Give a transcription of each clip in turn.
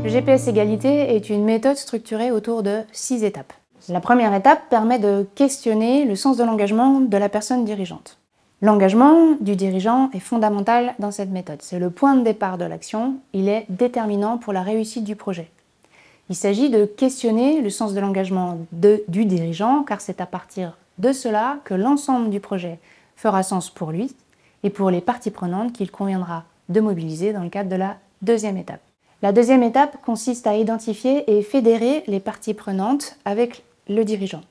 Le GPS égalité est une méthode structurée autour de 6 étapes. La première étape permet de questionner le sens de l'engagement de la personne dirigeante. L'engagement du dirigeant est fondamental dans cette méthode. C'est le point de départ de l'action, il est déterminant pour la réussite du projet. Il s'agit de questionner le sens de l'engagement du dirigeant, car c'est à partir de cela que l'ensemble du projet fera sens pour lui et pour les parties prenantes qu'il conviendra de mobiliser dans le cadre de la deuxième étape. La deuxième étape consiste à identifier et fédérer les parties prenantes avec le dirigeant.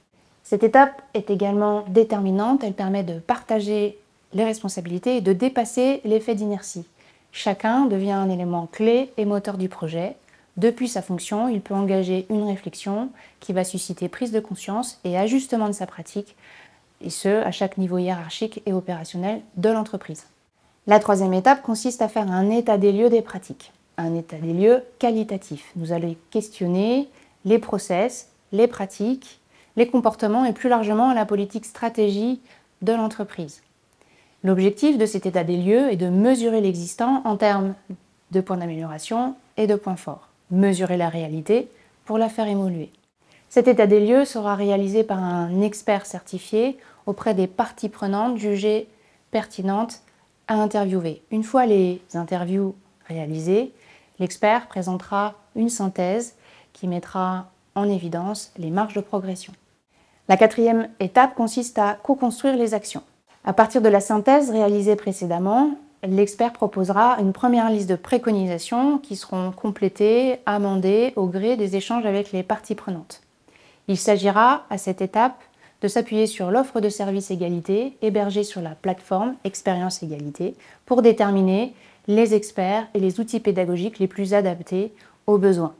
Cette étape est également déterminante, elle permet de partager les responsabilités et de dépasser l'effet d'inertie. Chacun devient un élément clé et moteur du projet. Depuis sa fonction, il peut engager une réflexion qui va susciter prise de conscience et ajustement de sa pratique, et ce, à chaque niveau hiérarchique et opérationnel de l'entreprise. La troisième étape consiste à faire un état des lieux des pratiques, un état des lieux qualitatif. Nous allons questionner les process, les pratiques, les comportements et plus largement la politique stratégie de l'entreprise. L'objectif de cet état des lieux est de mesurer l'existant en termes de points d'amélioration et de points forts. Mesurer la réalité pour la faire évoluer. Cet état des lieux sera réalisé par un expert certifié auprès des parties prenantes jugées pertinentes à interviewer. Une fois les interviews réalisées, l'expert présentera une synthèse qui mettra en évidence les marges de progression. La quatrième étape consiste à co-construire les actions. À partir de la synthèse réalisée précédemment, l'expert proposera une première liste de préconisations qui seront complétées, amendées au gré des échanges avec les parties prenantes. Il s'agira à cette étape de s'appuyer sur l'offre de service égalité hébergée sur la plateforme Expérience Égalité pour déterminer les experts et les outils pédagogiques les plus adaptés aux besoins.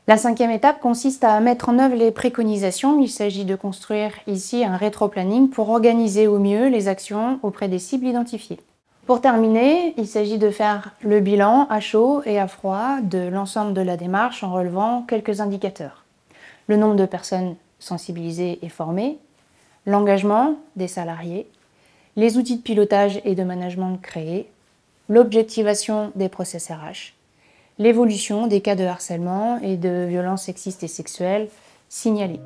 La cinquième étape consiste à mettre en œuvre les préconisations. Il s'agit de construire ici un rétro-planning pour organiser au mieux les actions auprès des cibles identifiées. Pour terminer, il s'agit de faire le bilan à chaud et à froid de l'ensemble de la démarche en relevant quelques indicateurs. Le nombre de personnes sensibilisées et formées, l'engagement des salariés, les outils de pilotage et de management créés, l'objectivation des process RH, l'évolution des cas de harcèlement et de violences sexistes et sexuelles signalés.